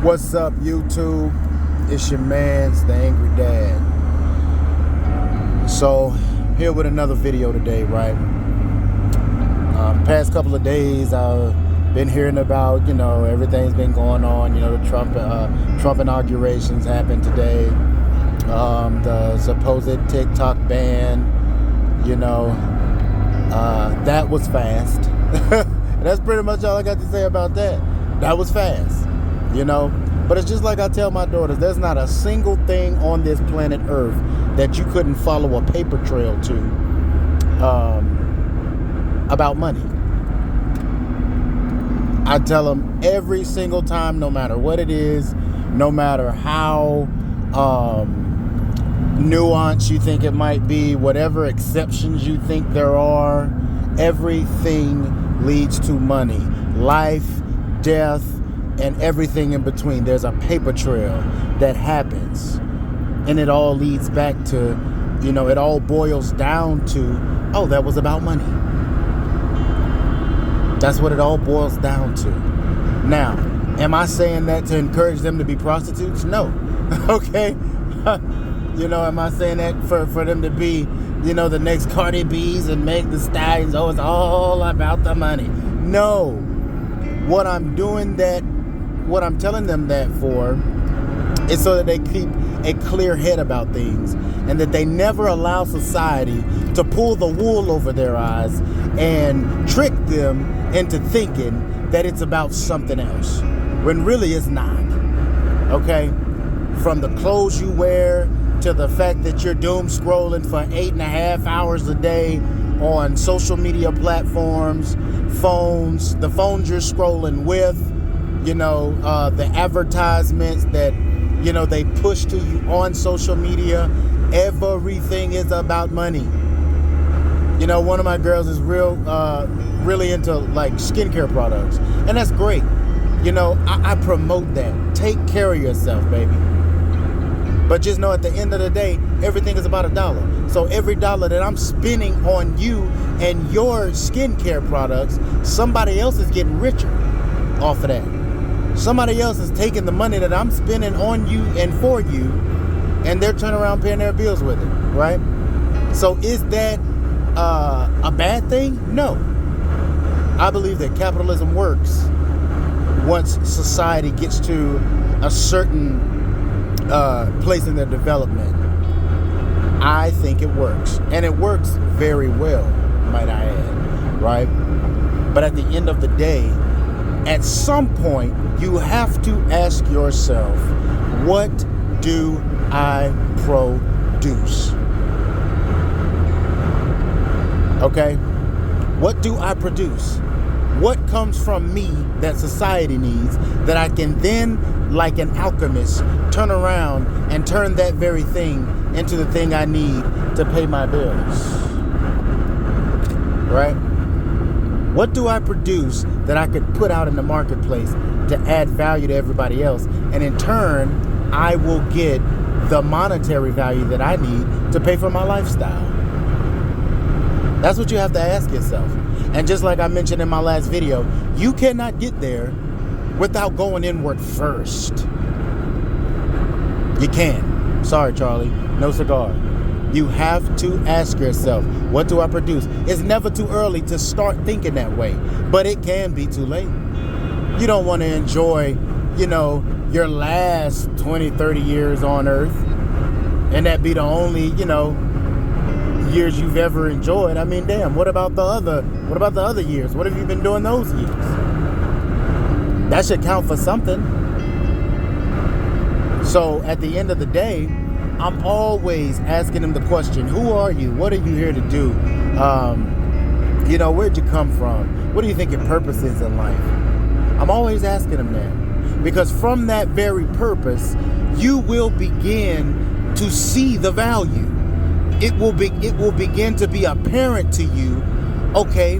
What's up, YouTube? It's your man's the Angry Dad. So, here with another video today, right? Past couple of days, I've been hearing about, everything's been going on. The Trump inaugurations happened today. The supposed TikTok ban, that was fast. That's pretty much all I got to say about that. That was fast, But it's just like I tell my daughters, there's not a single thing on this planet Earth that you couldn't follow a paper trail to about money. I tell them every single time, no matter what it is, no matter how nuanced you think it might be, whatever exceptions you think there are, everything leads to money. Life, death, and everything in between. There's a paper trail that happens. And it all leads back to, it all boils down to, that was about money. That's what it all boils down to. Now, am I saying that to encourage them to be prostitutes? No. Okay? Am I saying that for them to be, the next Cardi B's and Meg the Stallions? It's all about the money. No. What I'm telling them that for is so that they keep a clear head about things and that they never allow society to pull the wool over their eyes and trick them into thinking that it's about something else when really it's not. Okay? From the clothes you wear to the fact that you're doom scrolling for 8.5 hours a day on social media platforms, phones, the phones you're scrolling with, the advertisements that, they push to you on social media. Everything is about money. One of my girls is really into like skincare products, and that's great. I promote that. Take care of yourself, baby. But just know at the end of the day, everything is about $1. So every dollar that I'm spending on you and your skincare products, somebody else is getting richer off of that. Somebody else is taking the money that I'm spending on you and for you, and they're turning around paying their bills with it, right? So is that a bad thing? No. I believe that capitalism works once society gets to a certain place in their development. I think it works, and it works very well, might I add, right? But at the end of the day, at some point, you have to ask yourself, what do I produce? Okay? What do I produce? What comes from me that society needs that I can then, like an alchemist, turn around and turn that very thing into the thing I need to pay my bills? Right? What do I produce that I could put out in the marketplace to add value to everybody else? And in turn, I will get the monetary value that I need to pay for my lifestyle. That's what you have to ask yourself. And just like I mentioned in my last video, you cannot get there without going inward first. You can't. Sorry, Charlie. No cigar. You have to ask yourself, what do I produce? It's never too early to start thinking that way, but it can be too late. You don't want to enjoy, your last 20, 30 years on Earth, and that be the only, years you've ever enjoyed. I mean, damn, what about the other years? What have you been doing those years? That should count for something. So at the end of the day, I'm always asking them the question, who are you? What are you here to do? Where'd you come from? What do you think your purpose is in life? I'm always asking them that. Because from that very purpose, you will begin to see the value. It will begin to be apparent to you, okay,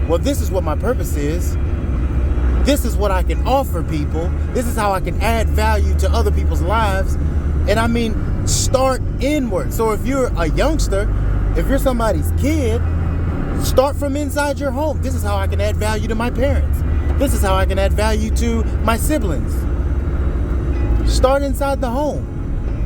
well, this is what my purpose is. This is what I can offer people. This is how I can add value to other people's lives. And I mean, start inward. So if you're a youngster, if you're somebody's kid, start from inside your home. This is how I can add value to my parents. This is how I can add value to my siblings. Start inside the home.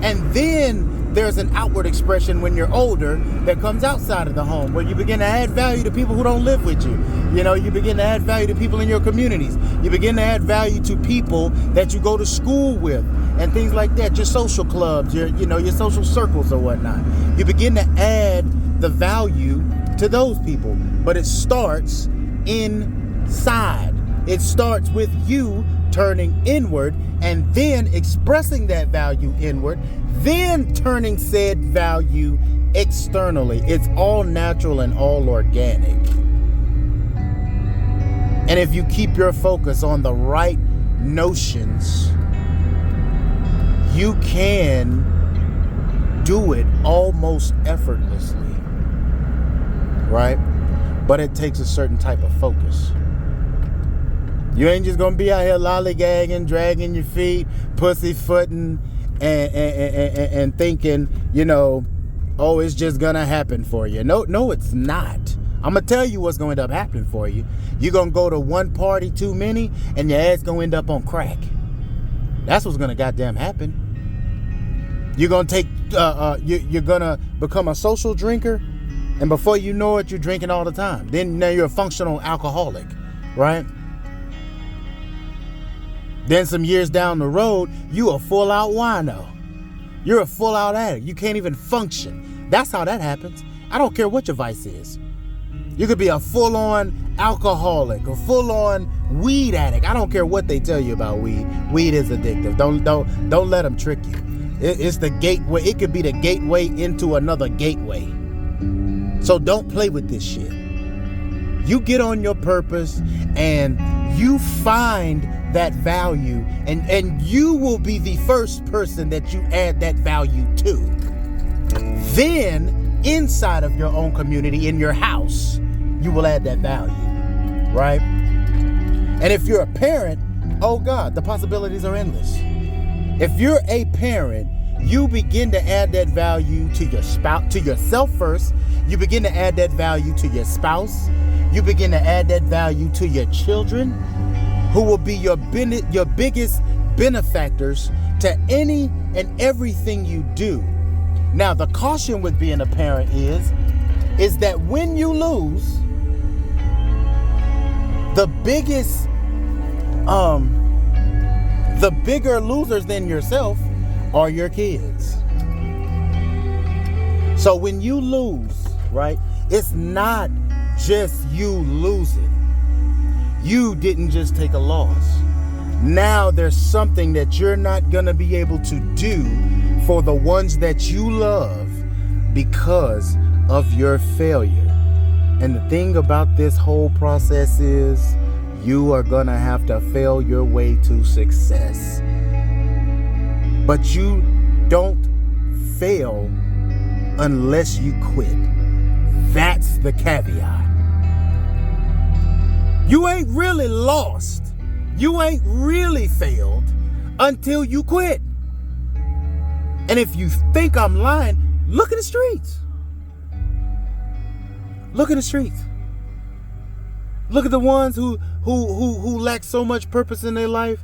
And then there's an outward expression when you're older that comes outside of the home, where you begin to add value to people who don't live with you. You know, you begin to add value to people in your communities. You begin to add value to people that you go to school with and things like that. Your social clubs, your social circles or whatnot. You begin to add the value to those people. But it starts inside. It starts with you turning inward and then expressing that value inward, then turning said value externally. It's all natural and all organic. And if you keep your focus on the right notions, you can do it almost effortlessly, right? But it takes a certain type of focus. You ain't just gonna be out here lollygagging, dragging your feet, pussyfooting, and thinking, oh, it's just gonna happen for you. No, it's not. I'm gonna tell you what's gonna end up happening for you. You're gonna go to one party too many, and your ass gonna end up on crack. That's what's gonna goddamn happen. You're gonna you're gonna become a social drinker, and before you know it, you're drinking all the time. Then now you're a functional alcoholic, right? Then some years down the road, you a full-out wino. You're a full-out addict. You can't even function. That's how that happens. I don't care what your vice is. You could be a full-on alcoholic, a full-on weed addict. I don't care what they tell you about weed. Weed is addictive. Don't let them trick you. It's the gateway. It could be the gateway into another gateway. So don't play with this shit. You get on your purpose and you find that value, and you will be the first person that you add that value to. Then inside of your own community, in your house, you will add that value, right? And if you're a parent, oh God, the possibilities are endless. If you're a parent, you begin to add that value to your spouse, to yourself first. You begin to add that value to your spouse. You begin to add that value to your children, who will be your biggest benefactors to any and everything you do. Now, the caution with being a parent is that when you lose, the bigger losers than yourself are your kids. So when you lose, right, it's not just you losing. You didn't just take a loss. Now there's something that you're not going to be able to do for the ones that you love because of your failure. And the thing about this whole process is you are going to have to fail your way to success. But you don't fail unless you quit. That's the caveat. You ain't really lost. You ain't really failed until you quit. And if you think I'm lying, look at the streets. Look at the streets. Look at the ones who lack so much purpose in their life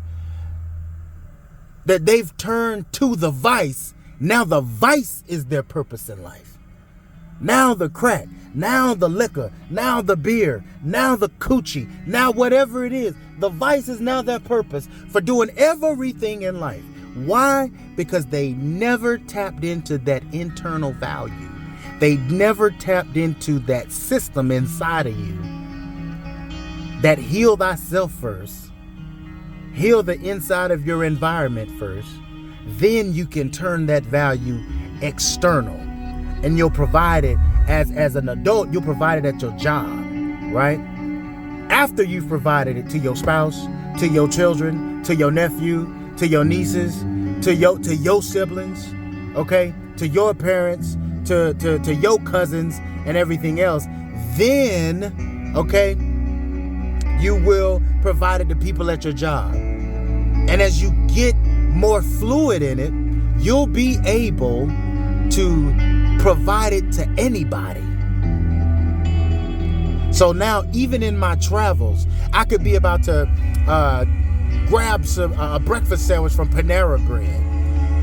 that they've turned to the vice. Now the vice is their purpose in life. Now the crack, now the liquor, now the beer, now the coochie, now whatever it is, the vice is now their purpose for doing everything in life. Why? Because they never tapped into that internal value. They never tapped into that system inside of you that heal thyself first. Heal the inside of your environment first. Then you can turn that value external. And you'll provide it as an adult, you'll provide it at your job, right? After you've provided it to your spouse, to your children, to your nephew, to your nieces, to your siblings, okay? To your parents, to your cousins and everything else, then, okay, you will provide it to people at your job. And as you get more fluid in it, you'll be able to provide it to anybody. So now, even in my travels, I could be about to grab some a breakfast sandwich from Panera Bread,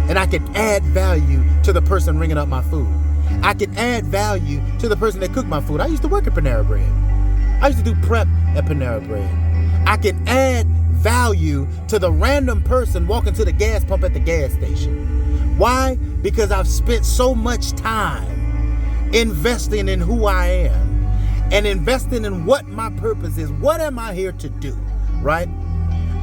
and I can add value to the person ringing up my food. I can add value to the person that cooked my food. I used to work at Panera Bread. I used to do prep at Panera Bread. I can add value to the random person walking to the gas pump at the gas station. Why? Because I've spent so much time investing in who I am and investing in what my purpose is. What am I here to do? Right?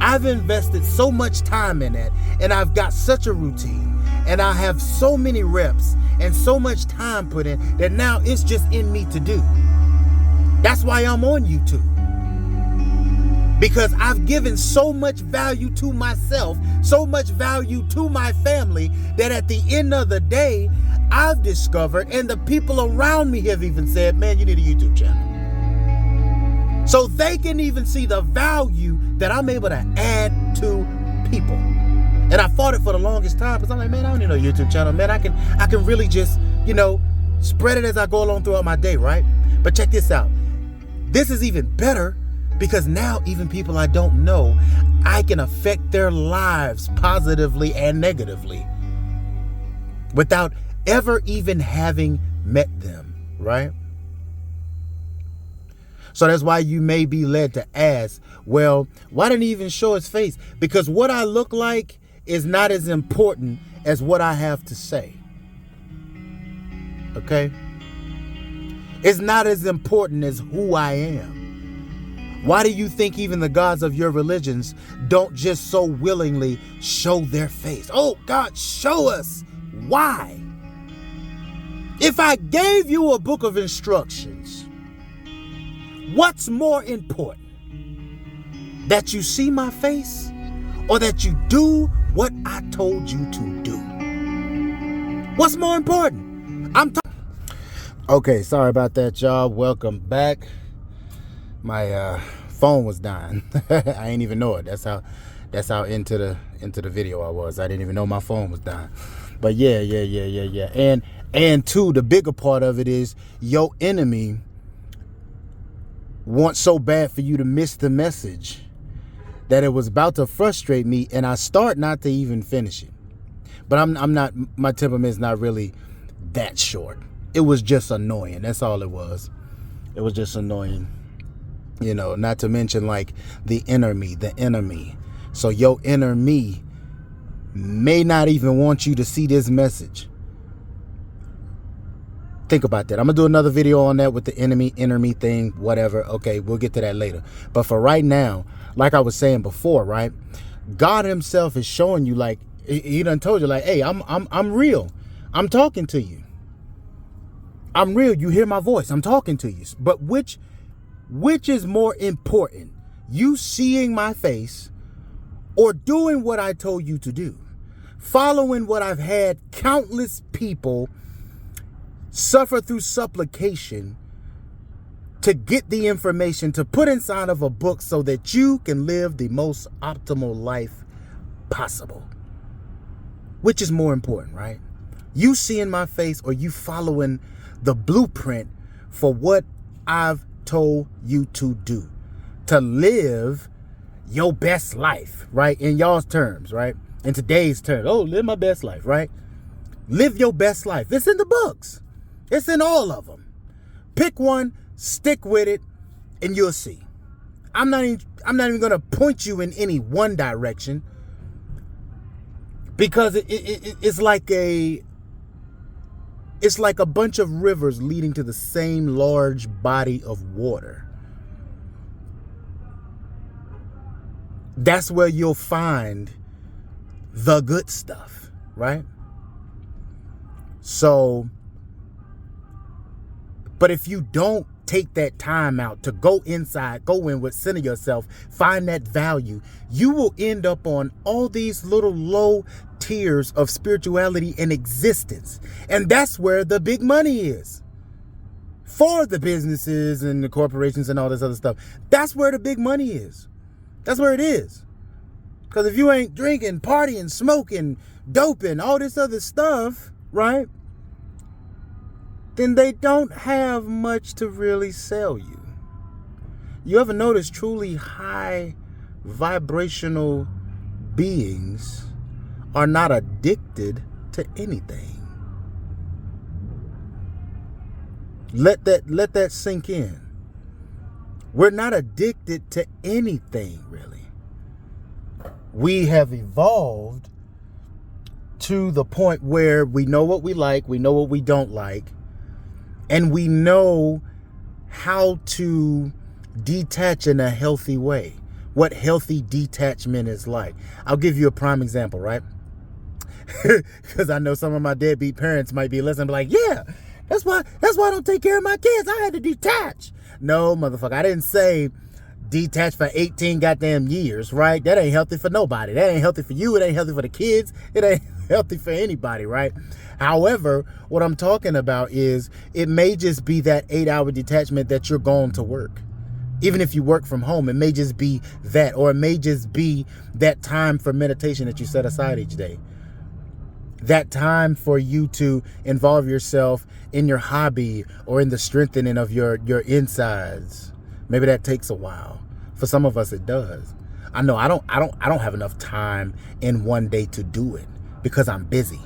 I've invested so much time in it, and I've got such a routine, and I have so many reps and so much time put in that now it's just in me to do. That's why I'm on YouTube. Because I've given so much value to myself, so much value to my family, that at the end of the day, I've discovered, and the people around me have even said, man, you need a YouTube channel. So they can even see the value that I'm able to add to people. And I fought it for the longest time because I'm like, man, I don't need no YouTube channel. Man, I can really just, spread it as I go along throughout my day, right? But check this out. This is even better because now even people I don't know, I can affect their lives positively and negatively without ever even having met them, right? So that's why you may be led to ask, well, why didn't he even show his face? Because what I look like is not as important as what I have to say. Okay? It's not as important as who I am. Why do you think even the gods of your religions don't just so willingly show their face? Oh, God, show us. Why? If I gave you a book of instructions, what's more important? That you see my face or that you do what I told you to do? What's more important? Okay, sorry about that, y'all. Welcome back. My phone was dying. I ain't even know it. That's how into the video I was. I didn't even know my phone was dying. But yeah. And two, the bigger part of it is your enemy wants so bad for you to miss the message that it was about to frustrate me, and I start not to even finish it. But I'm not, my temperament is not really that short. It was just annoying. That's all it was. It was just annoying. Not to mention like the enemy. So your inner me may not even want you to see this message. Think about that. I'm going to do another video on that with the enemy thing, whatever. Okay, we'll get to that later. But for right now, like I was saying before, right? God himself is showing you, like, he done told you, like, hey, I'm real. I'm talking to you. I'm real. You hear my voice. I'm talking to you. But which is more important? You seeing my face or doing what I told you to do? Following what I've had countless people suffer through supplication to get the information to put inside of a book so that you can live the most optimal life possible. Which is more important, right? You seeing my face or you following the blueprint for what I've told you to do, to live your best life, right? In y'all's terms, right? In today's terms. Oh, live my best life, right? Live your best life. It's in the books. It's in all of them. Pick one, stick with it, and you'll see. I'm not even going to point you in any one direction because it's like a bunch of rivers leading to the same large body of water. That's where you'll find the good stuff, right? So, but if you don't take that time out to go inside, go in with, center yourself, find that value, you will end up on all these little low tiers of spirituality and existence. And that's where the big money is. For the businesses and the corporations and all this other stuff. That's where the big money is. That's where it is. Because if you ain't drinking, partying, smoking, doping, all this other stuff, right? Then they don't have much to really sell you. You ever notice truly high vibrational beings are not addicted to anything. Let that sink in. We're not addicted to anything, really. We have evolved to the point where we know what we like, we know what we don't like, and we know how to detach in a healthy way. What healthy detachment is like. I'll give you a prime example, right? Because I know some of my deadbeat parents might be listening, be like, yeah, that's why I don't take care of my kids. I had to detach. No, motherfucker, I didn't say detach for 18 goddamn years, right? That ain't healthy for nobody. That ain't healthy for you. It ain't healthy for the kids. It ain't healthy for anybody, right? However, what I'm talking about is it may just be that 8-hour detachment that you're going to work. Even if you work from home, it may just be that, or it may just be that time for meditation that you set aside each day. That time for you to involve yourself in your hobby or in the strengthening of your insides. Maybe that takes a while. For some of us, it does. I know I don't have enough time in one day to do it because I'm busy.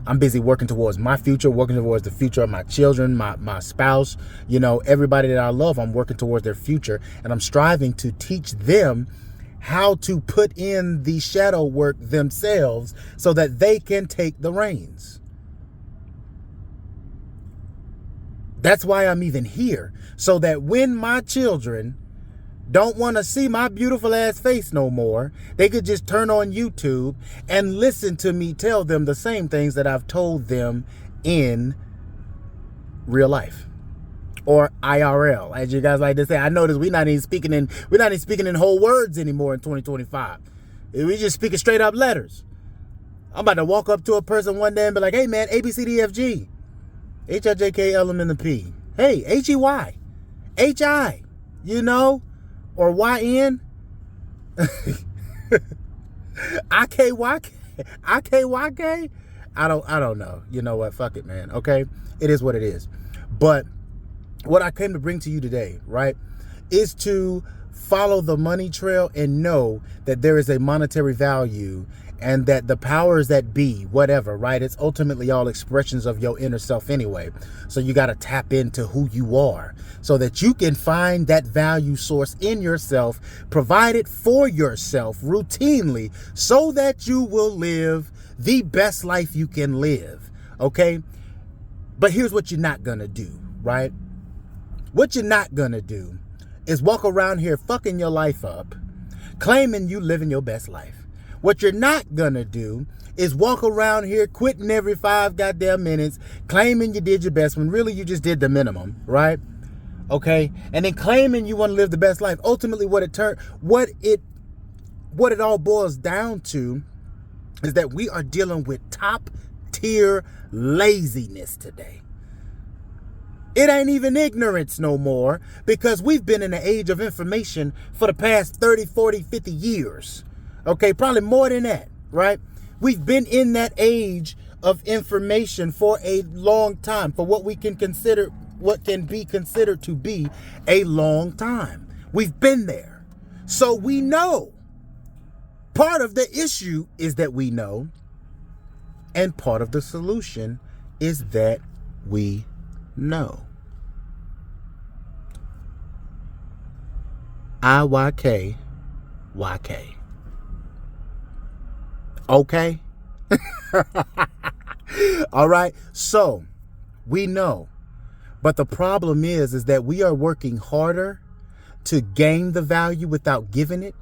I'm busy working towards my future, working towards the future of my children, my spouse, everybody that I love. I'm working towards their future, and I'm striving to teach them how to put in the shadow work themselves so that they can take the reins. That's why I'm even here, so that when my children don't want to see my beautiful ass face no more, they could just turn on YouTube and listen to me tell them the same things that I've told them in real life, or IRL, as you guys like to say. I notice we're not even speaking in whole words anymore in 2025. We just speaking straight up letters. I'm about to walk up to a person one day and be like, hey man, A B C D F G H I J K L M N P. Hey, HEY HI, or YN IKYK. I don't know. You know what? Fuck it, man. Okay, it is what it is. But what I came to bring to you today, right, is to follow the money trail and know that there is a monetary value, and that the powers that be, whatever, right, it's ultimately all expressions of your inner self anyway. So you got to tap into who you are so that you can find that value source in yourself, provide it for yourself routinely so that you will live the best life you can live. Okay. But here's what you're not going to do, right? What you're not going to do is walk around here fucking your life up, claiming you living your best life. What you're not going to do is walk around here quitting every 5 goddamn minutes, claiming you did your best when really you just did the minimum, right? Okay? And then claiming you want to live the best life. Ultimately, what it all boils down to is that we are dealing with top tier laziness today. It ain't even ignorance no more, because we've been in the age of information for the past 30, 40, 50 years. Okay, probably more than that, right? We've been in that age of information for a long time, for what can be considered to be a long time. We've been there. So we know. Part of the issue is that we know, and part of the solution is that we know. IYK. Okay? All right. So we know. But the problem is that we are working harder to gain the value without giving it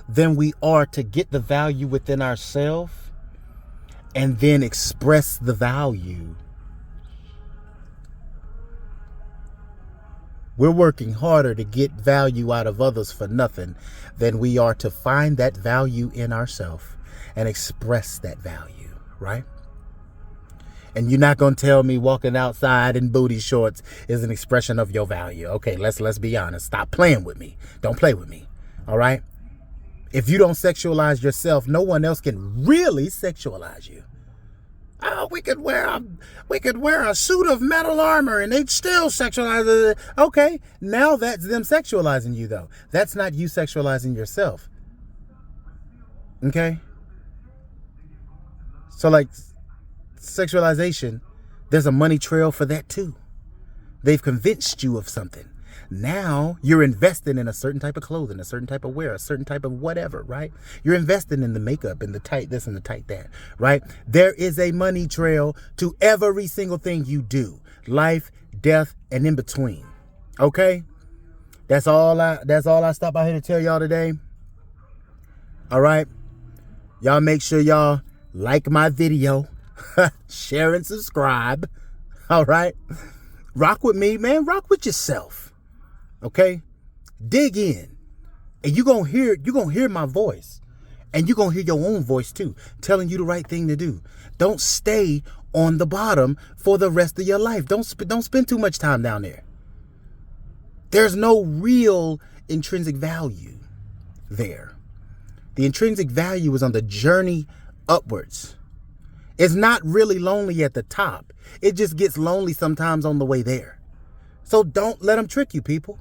than we are to get the value within ourselves and then express the value. We're working harder to get value out of others for nothing than we are to find that value in ourselves and express that value, right? And you're not going to tell me walking outside in booty shorts is an expression of your value. Okay, let's be honest. Stop playing with me. Don't play with me, all right? If you don't sexualize yourself, no one else can really sexualize you. Oh, we could wear a suit of metal armor and they'd still sexualize it. Okay, now that's them sexualizing you, though. That's not you sexualizing yourself. Okay? So like sexualization, there's a money trail for that too. They've convinced you of something. Now you're investing in a certain type of clothing, a certain type of wear, a certain type of whatever, right? You're investing in the makeup and the tight this and the tight that, right? There is a money trail to every single thing you do. Life, death, and in between. Okay? That's all I stopped by here to tell y'all today. All right? Y'all make sure y'all like my video, share and subscribe. All right? Rock with me, man. Rock with yourself. Okay? Dig in. And you're going to hear my voice. And you're going to hear your own voice too, telling you the right thing to do. Don't stay on the bottom for the rest of your life. Don't spend too much time down there. There's no real intrinsic value there. The intrinsic value is on the journey upwards. It's not really lonely at the top. It just gets lonely sometimes on the way there. So don't let them trick you, people.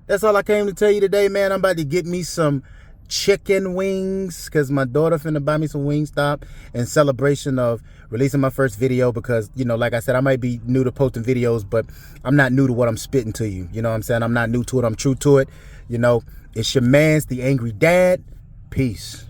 That's all I came to tell you today, man. I'm about to get me some chicken wings because my daughter finna buy me some Wingstop in celebration of releasing my first video because, you know, like I said, I might be new to posting videos, but I'm not new to what I'm spitting to you. You know what I'm saying? I'm not new to it. I'm true to it. You know, it's your man's The Angry Dad. Peace.